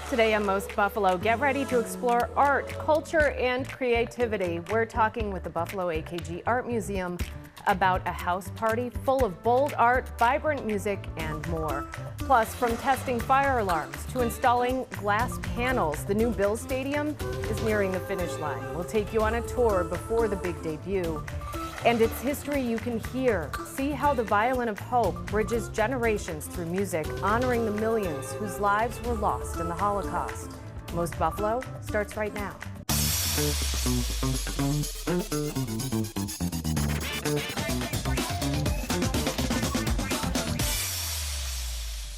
Today on Most Buffalo, get ready to explore art, culture, and creativity. We're talking with the Buffalo AKG Art Museum about a house party full of bold art, vibrant music, and more. Plus, from testing fire alarms to installing glass panels, the new Bill Stadium is nearing the finish line. We'll take you on a tour before the big debut. And its history you can hear. See how the violin of hope bridges generations through music, honoring the millions whose lives were lost in the Holocaust. Most Buffalo starts right now.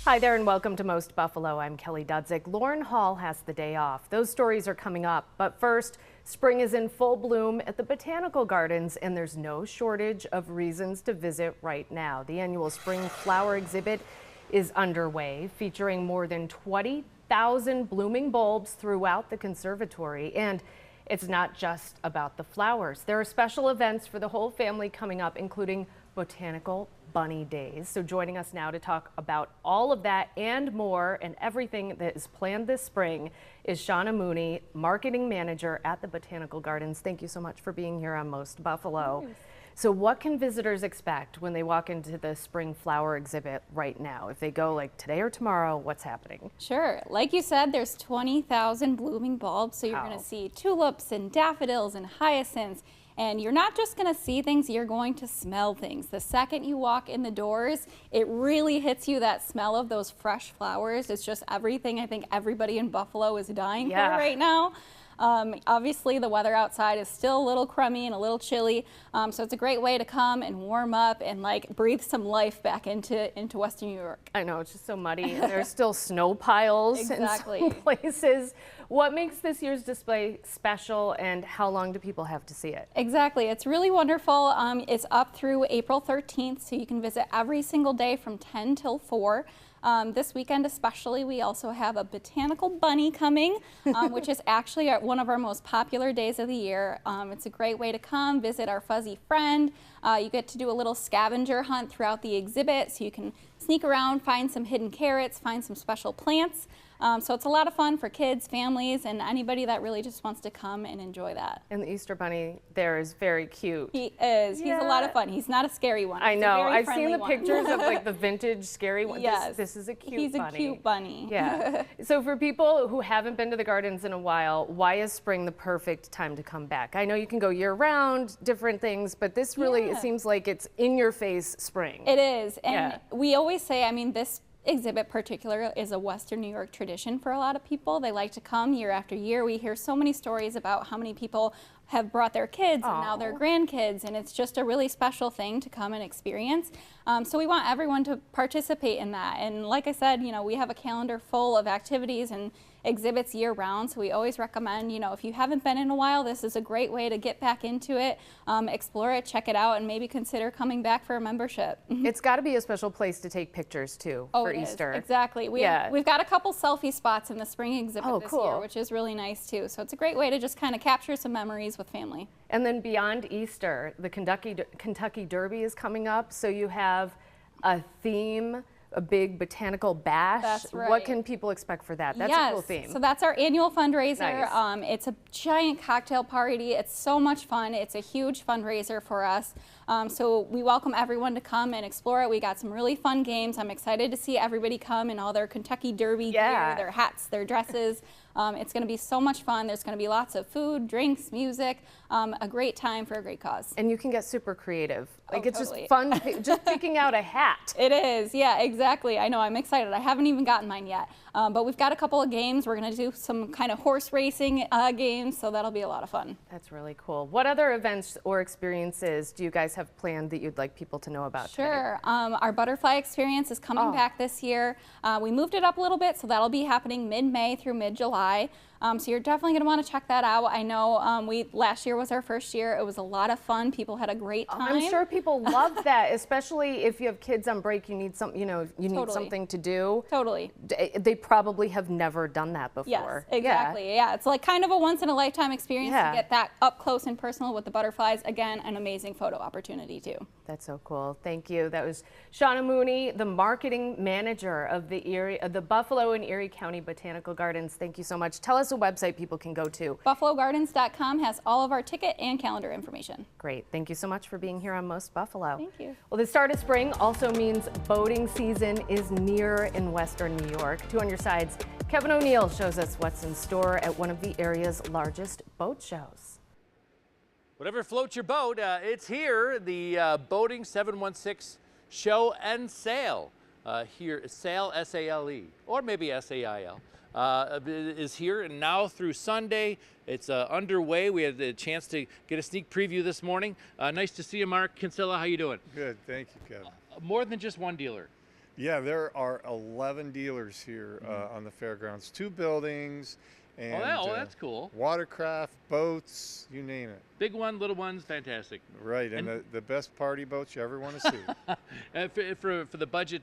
Hi there and welcome to Most Buffalo. I'm Kelly Dudzik. Lauren Hall has the day off. Those stories are coming up, but first, spring is in full bloom at the Botanical Gardens and there's no shortage of reasons to visit right now. The annual spring flower exhibit is underway, featuring more than 20,000 blooming bulbs throughout the conservatory. And it's not just about the flowers. There are special events for the whole family coming up, including Botanical Bunny Days. So joining us now to talk about all of that and more and everything that is planned this spring is Shauna Mooney, Marketing Manager at the Botanical Gardens. Thank you so much for being here on Most Buffalo. Nice. So what can visitors expect when they walk into the spring flower exhibit right now? If they go like today or tomorrow, what's happening? Sure. Like you said, there's 20,000 blooming bulbs. So you're going to see tulips and daffodils and hyacinths. And you're not just going to see things, you're going to smell things. The second you walk in the doors, it really hits you, that smell of those fresh flowers. It's just everything I think everybody in Buffalo is dying for right now. Obviously, the weather outside is still a little crummy and a little chilly, so it's a great way to come and warm up and like breathe some life back into Western New York. I know, it's just so muddy. There's still snow piles in some places. What makes this year's display special and how long do people have to see it? Exactly. It's really wonderful. It's up through April 13th, so you can visit every single day from 10 till 4. This weekend especially, we also have a Botanical Bunny coming, which is actually one of our most popular days of the year. It's a great way to come, visit our fuzzy friend. You get to do a little scavenger hunt throughout the exhibit, so you can sneak around, find some hidden carrots, find some special plants. So it's a lot of fun for kids, families, and anybody that really just wants to come and enjoy that. And the Easter Bunny there is very cute. He is. Yeah. He's a lot of fun. He's not a scary one. I know. I've seen the pictures of like the vintage scary one. Yes. This is a cute bunny. He's a cute bunny. Yeah. So for people who haven't been to the gardens in a while, why is spring the perfect time to come back? I know you can go year round, different things, but this really it seems like it's in your face spring. It is. And we always say, I mean, this exhibit particular is a Western New York tradition for a lot of people. They like to come year after year. We hear so many stories about how many people have brought their kids and now their grandkids, and it's just a really special thing to come and experience. So we want everyone to participate in that. And like I said, you know, we have a calendar full of activities and exhibits year round, so we always recommend, you know, if you haven't been in a while, this is a great way to get back into it, explore it, check it out, and maybe consider coming back for a membership. It's got to be a special place to take pictures too for Easter. Exactly. We've got a couple selfie spots in the spring exhibit this year, which is really nice too. So it's a great way to just kind of capture some memories with family. And then beyond Easter, the Kentucky Derby is coming up, so you have a theme, a big botanical bash. That's right. What can people expect for that? That's a cool theme. So that's our annual fundraiser. Nice. It's a giant cocktail party. It's so much fun. It's a huge fundraiser for us. So we welcome everyone to come and explore it. We got some really fun games. I'm excited to see everybody come in all their Kentucky Derby gear, their hats, their dresses. It's going to be so much fun. There's going to be lots of food, drinks, music, a great time for a great cause. And you can get super creative. Like it's just fun, just picking out a hat. It is, yeah, exactly. I know, I'm excited. I haven't even gotten mine yet. But we've got a couple of games. We're going to do some kind of horse racing games, so that'll be a lot of fun. That's really cool. What other events or experiences do you guys have planned that you'd like people to know about today? Sure. Our butterfly experience is coming back this year. We moved it up a little bit, so that'll be happening mid-May through mid-July. So you're definitely going to want to check that out. I know last year was our first year. It was a lot of fun. People had a great time. I'm sure people love that, especially if you have kids on break. You need something, you know, you need something to do. Totally. They probably have never done that before. Yes, exactly. Yeah, it's like kind of a once in a lifetime experience to get that up close and personal with the butterflies. Again, an amazing photo opportunity too. That's so cool. Thank you. That was Shauna Mooney, the marketing manager of the Buffalo and Erie County Botanical Gardens. Thank you so much. Tell us a website people can go to. BuffaloGardens.com has all of our ticket and calendar information. Great. Thank you so much for being here on Most Buffalo. Thank you. Well, the start of spring also means boating season is near in Western New York. Two on your sides, Kevin O'Neill shows us what's in store at one of the area's largest boat shows. Whatever floats your boat, it's here. The Boating 716 Show and Sail. Here, Sail, S-A-L-E, or maybe S-A-I-L, is here and now through Sunday. It's underway. We had the chance to get a sneak preview this morning. Nice to see you, Mark Kinsella. How you doing? Good, thank you, Kevin. More than just one dealer. Yeah, there are 11 dealers here on the fairgrounds. 2 buildings. And, that's cool. Watercraft, boats, you name it. Big one, little ones, fantastic. Right, and the best party boats you ever want to see. For the budget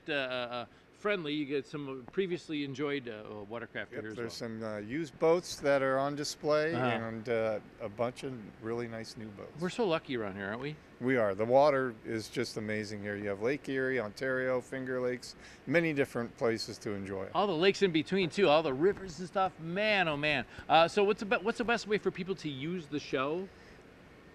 friendly, you get some previously enjoyed watercraft here as well. There's some used boats that are on display and a bunch of really nice new boats. We're so lucky around here, aren't we? We are. The water is just amazing here. You have Lake Erie, Ontario, Finger Lakes, many different places to enjoy. All the lakes in between too, all the rivers and stuff. Man, oh man. So what's the best way for people to use the show?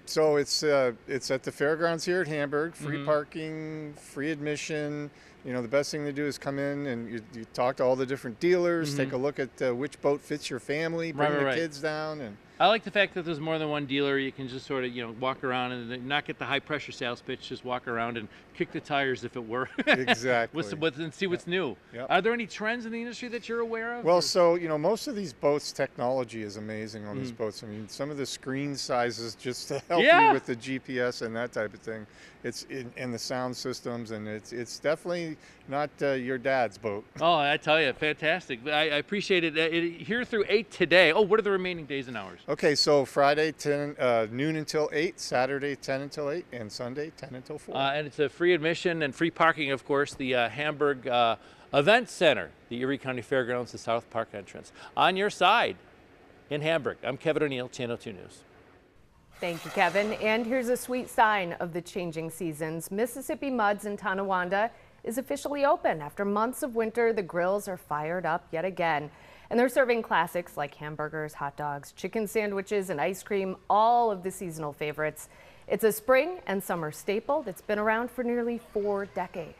So it's at the fairgrounds here at Hamburg. Free parking, free admission. You know, the best thing to do is come in and you talk to all the different dealers, take a look at which boat fits your family, bring the kids down. And I like the fact that there's more than one dealer. You can just sort of, walk around and not get the high pressure sales pitch, just walk around and kick the tires if it were. Exactly. And see what's new. Yep. Are there any trends in the industry that you're aware of? Well, so, most of these boats, technology is amazing on these boats. I mean, some of the screen sizes just to help you with the GPS and that type of thing. And the sound systems, and it's definitely not your dad's boat. Oh, I tell you, fantastic. I appreciate it. Here through 8 today. Oh, what are the remaining days and hours? Okay, so Friday noon until 8, Saturday 10 until 8, and Sunday 10 until 4. And it's a free admission and free parking, of course, the Hamburg Event Center, the Erie County Fairgrounds, the South Park entrance. On your side in Hamburg, I'm Kevin O'Neill, Channel 2 News. Thank you, Kevin. And here's a sweet sign of the changing seasons. Mississippi Muds in Tonawanda is officially open. After months of winter, the grills are fired up yet again. And they're serving classics like hamburgers, hot dogs, chicken sandwiches, and ice cream, all of the seasonal favorites. It's a spring and summer staple that's been around for nearly 4 decades.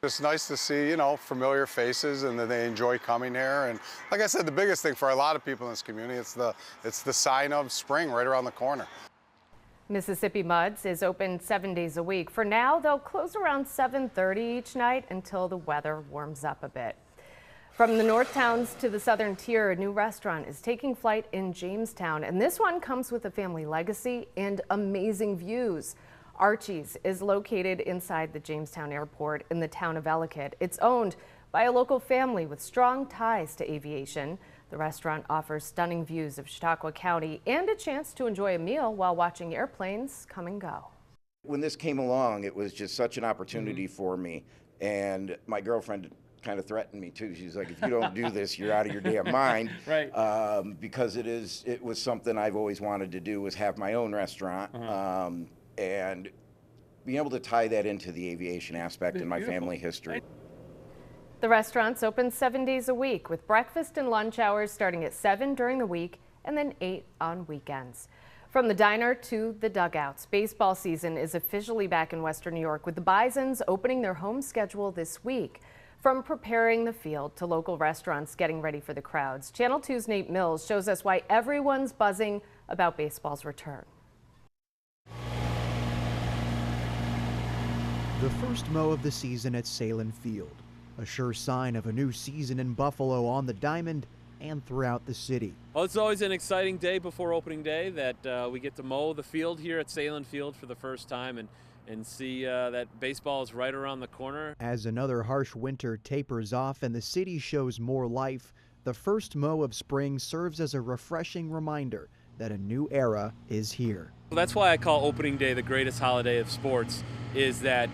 It's nice to see, familiar faces and that they enjoy coming here. And like I said, the biggest thing for a lot of people in this community, it's the sign of spring right around the corner. Mississippi Muds is open 7 days a week. For now, they'll close around 7:30 each night until the weather warms up a bit. From the north towns to the southern tier, a new restaurant is taking flight in Jamestown, and this one comes with a family legacy and amazing views. Archie's is located inside the Jamestown Airport in the town of Ellicott. It's owned by a local family with strong ties to aviation. The restaurant offers stunning views of Chautauqua County and a chance to enjoy a meal while watching airplanes come and go. When this came along, it was just such an opportunity for me, and my girlfriend kind of threatened me too. She's like, if you don't do this, you're out of your damn mind. Right. Because it was something I've always wanted to do, was have my own restaurant. And being able to tie that into the aviation aspect in my family history. The restaurant's open 7 days a week with breakfast and lunch hours starting at 7 during the week and then 8 on weekends. From the diner to the dugouts, baseball season is officially back in Western New York with the Bisons opening their home schedule this week. From preparing the field to local restaurants getting ready for the crowds, Channel 2's Nate Mills shows us why everyone's buzzing about baseball's return. The first mow of the season at Salem Field, a sure sign of a new season in Buffalo on the diamond and throughout the city. Well, it's always an exciting day before opening day that we get to mow the field here at Salem Field for the first time and see that baseball is right around the corner. As another harsh winter tapers off and the city shows more life, the first mow of spring serves as a refreshing reminder that a new era is here. That's why I call opening day the greatest holiday of sports, is that,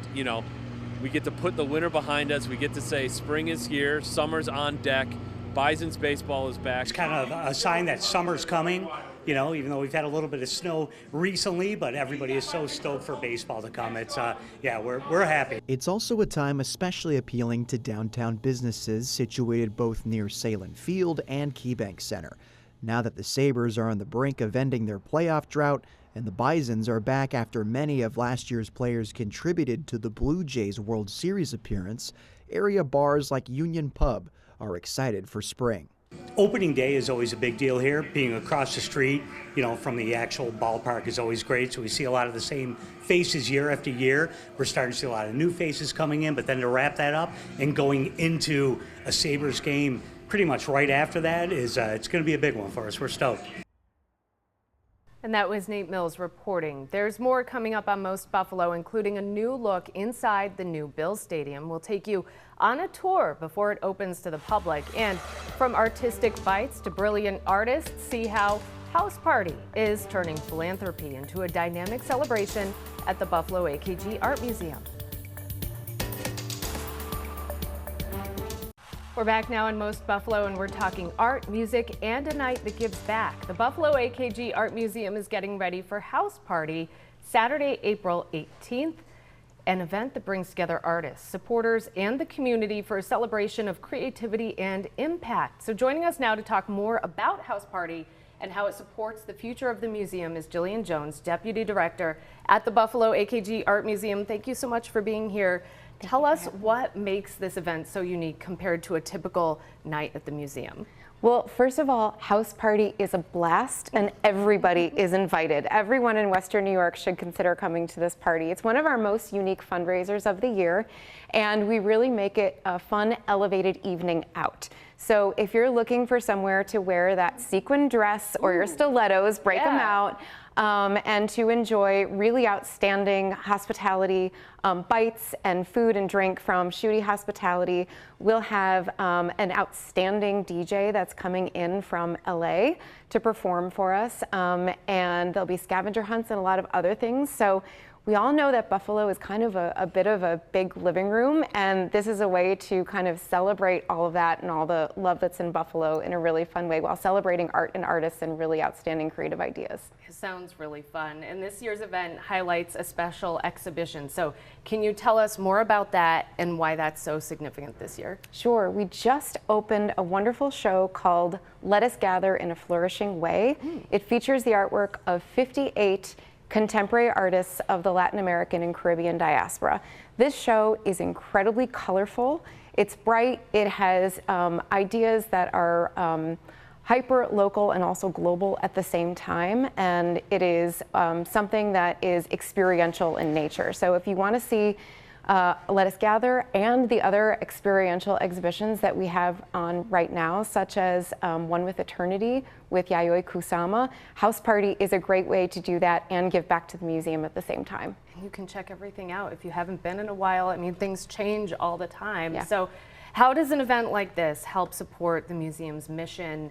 we get to put the winter behind us. We get to say spring is here, summer's on deck, Bison's baseball is back. It's kind of a sign that summer's coming, you know, even though we've had a little bit of snow recently, but everybody is so stoked for baseball to come. It's, yeah, we're happy. It's also a time especially appealing to downtown businesses situated both near Salem Field and KeyBank Center. Now that the Sabres are on the brink of ending their playoff drought and the Bisons are back after many of last year's players contributed to the Blue Jays World Series appearance, area bars like Union Pub are excited for spring. Opening day is always a big deal here. Being across the street, you know, from the actual ballpark is always great. So we see a lot of the same faces year after year. We're starting to see a lot of new faces coming in, but then to wrap that up and going into a Sabres game pretty much right after that is it's going to be a big one for us. We're stoked. And that was Nate Mills reporting. There's more coming up on Most Buffalo, including a new look inside the new Bills Stadium. We'll take you on a tour before it opens to the public. And from artistic bites to brilliant artists, see how House Party is turning philanthropy into a dynamic celebration at the Buffalo AKG Art Museum. We're back now in Most Buffalo, and we're talking art, music, and a night that gives back. The Buffalo AKG Art Museum is getting ready for House Party Saturday, April 18th, an event that brings together artists, supporters, and the community for a celebration of creativity and impact. So joining us now to talk more about House Party and how it supports the future of the museum is Jillian Jones, Deputy Director at the Buffalo AKG Art Museum. Thank you so much for being here. Tell us what makes this event so unique compared to a typical night at the museum. Well, first of all, House Party is a blast and everybody is invited. Everyone in Western New York should consider coming to this party. It's one of our most unique fundraisers of the year, and we really make it a fun, elevated evening out. So if you're looking for somewhere to wear that sequin dress or your stilettos, break them out, and to enjoy really outstanding hospitality, bites and food and drink from Shooty Hospitality. We'll have an outstanding DJ that's coming in from LA to perform for us, and there'll be scavenger hunts and a lot of other things. So we all know that Buffalo is kind of a bit of a big living room, and this is a way to kind of celebrate all of that and all the love that's in Buffalo in a really fun way while celebrating art and artists and really outstanding creative ideas. It sounds really fun. And this year's event highlights a special exhibition. So can you tell us more about that and why that's so significant this year? Sure. We just opened a wonderful show called Let Us Gather in a Flourishing Way. It features the artwork of 58 contemporary artists of the Latin American and Caribbean diaspora. This show is incredibly colorful. It's bright. It has ideas that are hyper local and also global at the same time, and it is something that is experiential in nature. So if you want to see Let Us Gather and the other experiential exhibitions that we have on right now, such as One with Eternity with Yayoi Kusama, House Party is a great way to do that and give back to the museum at the same time. And you can check everything out if you haven't been in a while. I mean, things change all the time. Yeah. So how does an event like this help support the museum's mission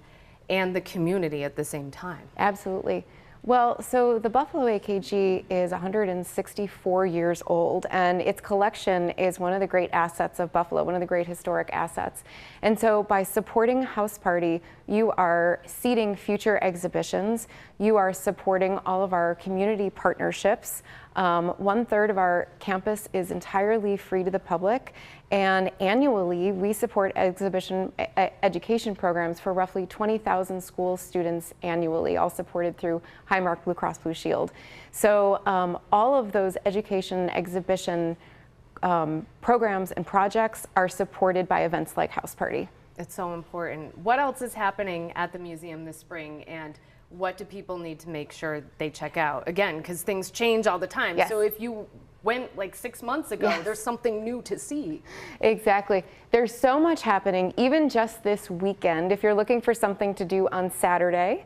and the community at the same time? Absolutely. Well, so the Buffalo AKG is 164 years old, and its collection is one of the great assets of Buffalo, one of the great historic assets. And so by supporting House Party, you are seeding future exhibitions, you are supporting all of our community partnerships. 1/3 of our campus is entirely free to the public, and annually we support exhibition education programs for roughly 20,000 school students annually, all supported through Highmark Blue Cross Blue Shield. So all of those education exhibition programs and projects are supported by events like House Party. It's so important. What else is happening at the museum this spring, and what do people need to make sure they check out? Again, because things change all the time. Yes. So if you went like 6 months ago, Yes. there's something new to see. Exactly. There's so much happening, even just this weekend. If you're looking for something to do on Saturday,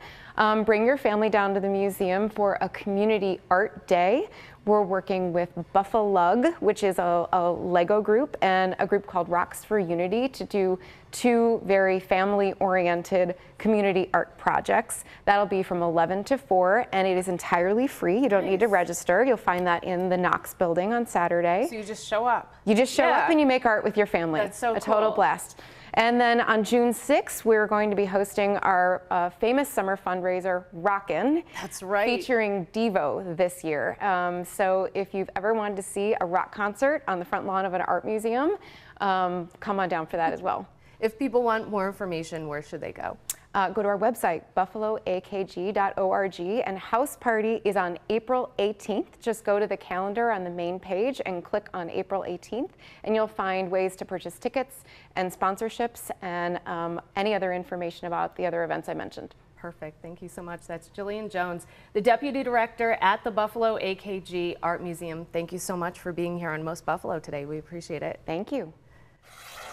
bring your family down to the museum for a community art day. We're working with Buffalo, which is a Lego group, and a group called Rocks for Unity to do 2 very family-oriented community art projects. That'll be from 11 to 4, and it is entirely free. You don't need to register. You'll find that in the Knox building on Saturday. So you just show up. You just show up and you make art with your family. That's so a total cool. blast. And then on June 6th, we're going to be hosting our famous summer fundraiser, Rockin'. That's right. Featuring Devo this year. So if you've ever wanted to see a rock concert on the front lawn of an art museum, come on down for that as well. If people want more information, where should they go? Go to our website, buffaloakg.org, and house party is on April 18th. Just go to the calendar on the main page and click on April 18th, and you'll find ways to purchase tickets and sponsorships and any other information about the other events I mentioned. Perfect. Thank you so much. That's Jillian Jones, the Deputy Director at the Buffalo AKG Art Museum. Thank you so much for being here on Most Buffalo today. We appreciate it. Thank you.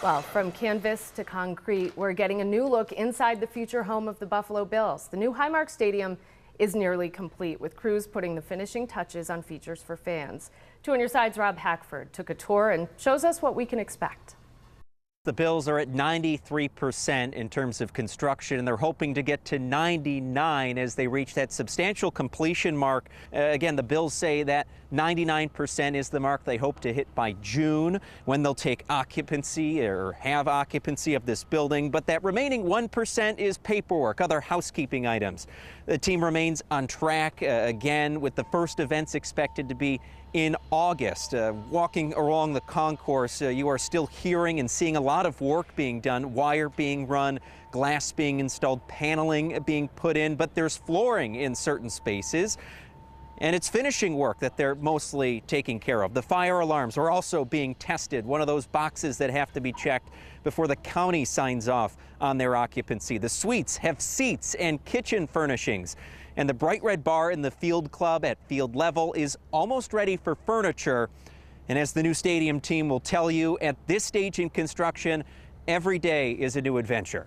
Well, from canvas to concrete, we're getting a new look inside the future home of the Buffalo Bills. The new Highmark Stadium is nearly complete, with crews putting the finishing touches on features for fans. 2 on Your Side's Rob Hackford took a tour and shows us what we can expect. The Bills are at 93% in terms of construction, and they're hoping to get to 99 as they reach that substantial completion mark. Again, the Bills say that 99% is the mark they hope to hit by June, when they'll take occupancy or have occupancy of this building. But that remaining 1% is paperwork, other housekeeping items. The team remains on track again, with the first events expected to be in August. Walking along the concourse, you are still hearing and seeing a lot of work being done, wire being run, glass being installed, paneling being put in, but there's flooring in certain spaces. And it's finishing work that they're mostly taking care of. The fire alarms are also being tested, one of those boxes that have to be checked before the county signs off on their occupancy. The suites have seats and kitchen furnishings. And the Bright Red Bar in the Field Club at field level is almost ready for furniture. And as the new stadium team will tell you, at this stage in construction, every day is a new adventure.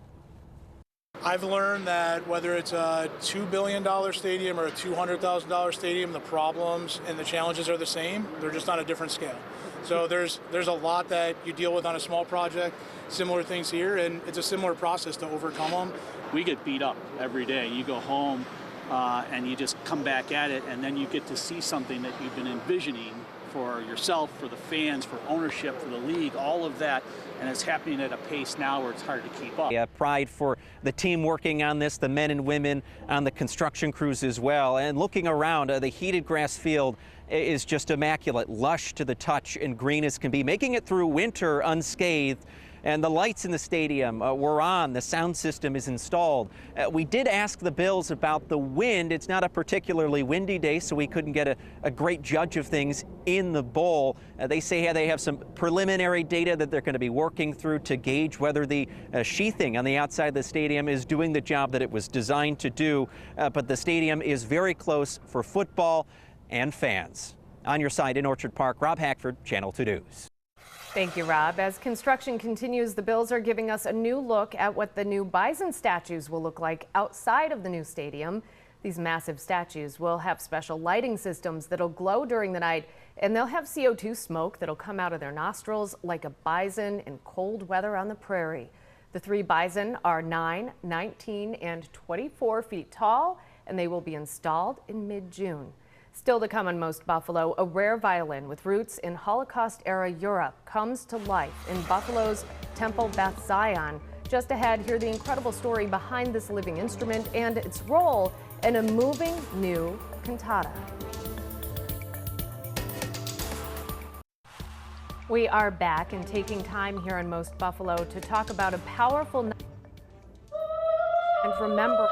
I've learned that whether it's a $2 billion stadium or a $200,000 stadium, the problems and the challenges are the same. They're just on a different scale. So there's a lot that you deal with on a small project, similar things here, and it's a similar process to overcome them. We get beat up every day. You go home and you just come back at it, and then you get to see something that you've been envisioning for yourself, for the fans, for ownership, for the league, all of that, and it's happening at a pace now where it's hard to keep up. Yeah, pride for the team working on this, the men and women on the construction crews as well. And looking around, the heated grass field is just immaculate, lush to the touch and green as can be, making it through winter unscathed. And the lights in the stadium were on, the sound system is installed. We did ask the Bills about the wind. It's not a particularly windy day, so we couldn't get a great judge of things in the bowl. They say they have some preliminary data that they're going to be working through to gauge whether the sheathing on the outside of the stadium is doing the job that it was designed to do. But the stadium is very close for football and fans. On Your Side in Orchard Park, Rob Hackford, Channel 2 News. Thank you, Rob. As construction continues, the Bills are giving us a new look at what the new bison statues will look like outside of the new stadium. These massive statues will have special lighting systems that'll glow during the night, and they'll have CO2 smoke that'll come out of their nostrils like a bison in cold weather on the prairie. The 3 bison are 9, 19, and 24 feet tall, and they will be installed in mid-June. Still to come on Most Buffalo, a rare violin with roots in Holocaust-era Europe comes to life in Buffalo's Temple Beth Zion. Just ahead, hear the incredible story behind this living instrument and its role in a moving new cantata. We are back and taking time here on Most Buffalo to talk about a powerful night and remember.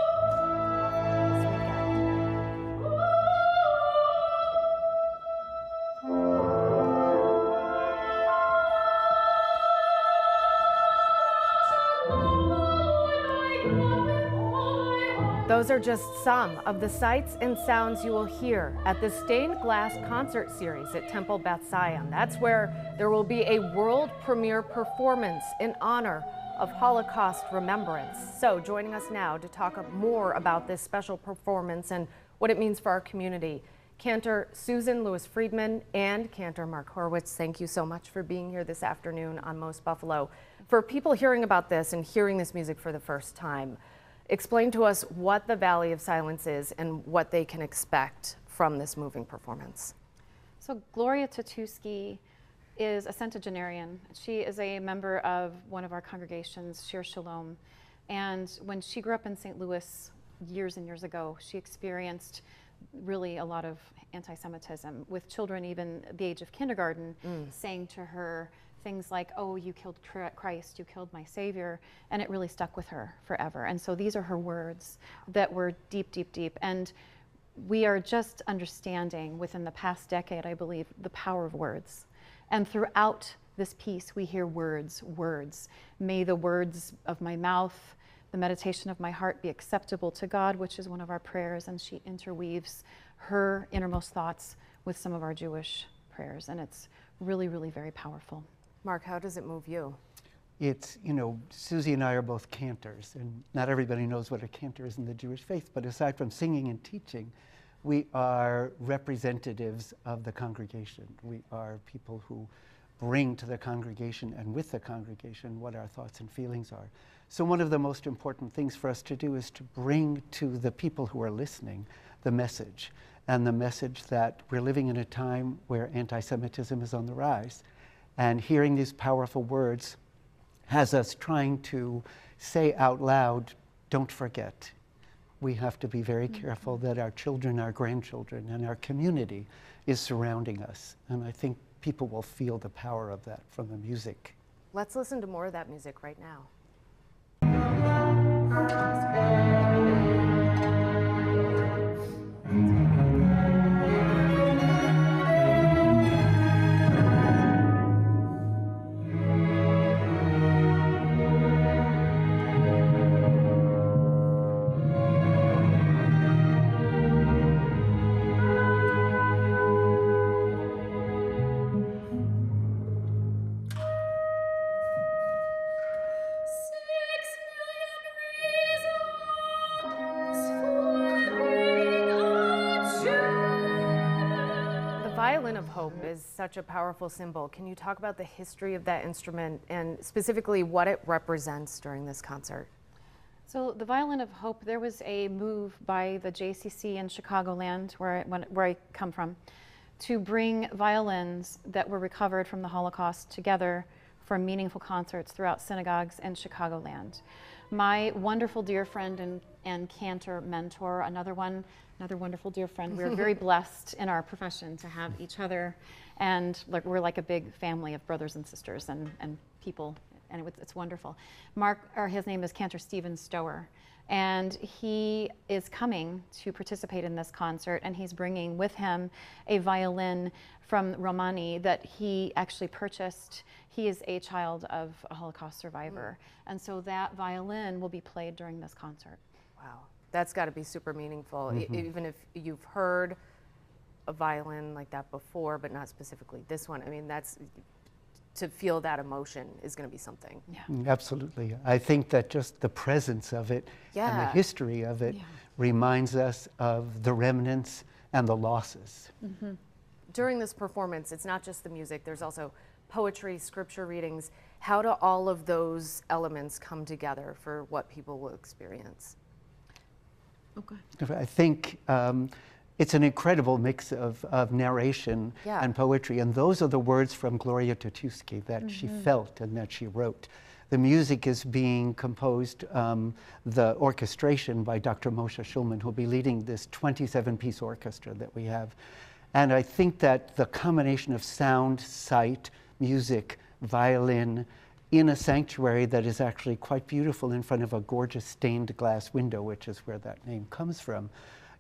Those are just some of the sights and sounds you will hear at the Stained Glass Concert Series at Temple Beth Zion. That's where there will be a world premiere performance in honor of Holocaust remembrance. So joining us now to talk more about this special performance and what it means for our community, Cantor Susan Lewis-Friedman and Cantor Mark Horowitz, thank you so much for being here this afternoon on Most Buffalo. For people hearing about this and hearing this music for the first time, explain to us what the Valley of Silence is and what they can expect from this moving performance. So Gloria Tatuski is a centenarian. She is a member of one of our congregations, Shir Shalom. And when she grew up in St. Louis years and years ago, she experienced really a lot of anti-Semitism, with children even the age of kindergarten saying to her things like, oh, you killed Christ, you killed my Savior, and it really stuck with her forever. And so these are her words that were deep, deep, deep. And we are just understanding within the past decade, I believe, the power of words. And throughout this piece, we hear words, words. May the words of my mouth, the meditation of my heart be acceptable to God, which is one of our prayers. And she interweaves her innermost thoughts with some of our Jewish prayers. And it's really, really very powerful. Mark, how does it move you? It's, you know, Susie and I are both cantors, and not everybody knows what a cantor is in the Jewish faith, but aside from singing and teaching, we are representatives of the congregation. We are people who bring to the congregation and with the congregation what our thoughts and feelings are. So one of the most important things for us to do is to bring to the people who are listening the message, and the message that we're living in a time where anti-Semitism is on the rise. And hearing these powerful words has us trying to say out loud, don't forget. We have to be very careful that our children, our grandchildren, and our community is surrounding us. And I think people will feel the power of that from the music. Let's listen to more of that music right now. Violin of Hope is such a powerful symbol. Can you talk about the history of that instrument and specifically what it represents during this concert? So the Violin of Hope, there was a move by the JCC in Chicagoland, where I come from, to bring violins that were recovered from the Holocaust together for meaningful concerts throughout synagogues in Chicagoland. My wonderful dear friend and cantor mentor, another wonderful dear friend. We're very blessed in our profession to have each other, and we're like a big family of brothers and sisters and people, and it's wonderful. His name is Cantor Stephen Stower, and he is coming to participate in this concert, and he's bringing with him a violin from Romani that he actually purchased. He is a child of a Holocaust survivor, and so that violin will be played during this concert. Wow. That's got to be super meaningful, even if you've heard a violin like that before, but not specifically this one. I mean, to feel that emotion is going to be something. Yeah. Absolutely. I think that just the presence of it and the history of it reminds us of the remnants and the losses. During this performance, it's not just the music, there's also poetry, scripture readings. How do all of those elements come together for what people will experience? Okay. I think it's an incredible mix of narration and poetry, and those are the words from Gloria Tutuski that she felt and that she wrote. The music is being composed, the orchestration by Dr. Moshe Shulman, who'll be leading this 27-piece orchestra that we have. And I think that the combination of sound, sight, music, violin, in a sanctuary that is actually quite beautiful in front of a gorgeous stained glass window, which is where that name comes from,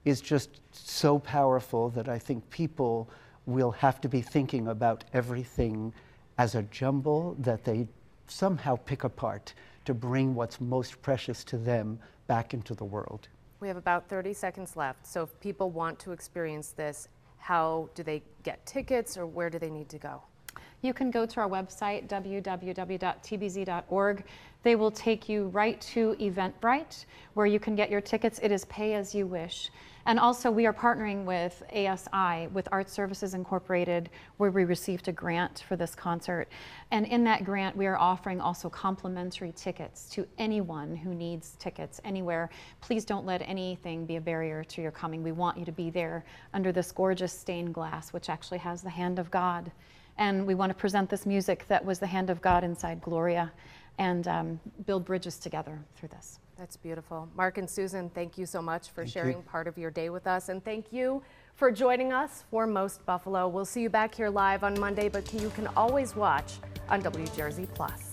is just so powerful that I think people will have to be thinking about everything as a jumble that they somehow pick apart to bring what's most precious to them back into the world. We have about 30 seconds left, so if people want to experience this, how do they get tickets or where do they need to go? You can go to our website, www.tbz.org. They will take you right to Eventbrite, where you can get your tickets. It is pay as you wish. And also, we are partnering with ASI, with Art Services Incorporated, where we received a grant for this concert. And in that grant, we are offering also complimentary tickets to anyone who needs tickets anywhere. Please don't let anything be a barrier to your coming. We want you to be there under this gorgeous stained glass, which actually has the hand of God. And we want to present this music that was the hand of God inside Gloria and build bridges together through this. That's beautiful. Mark and Susan, thank you so much for sharing part of your day with us. And thank you for joining us for Most Buffalo. We'll see you back here live on Monday, but you can always watch on WGRZ+.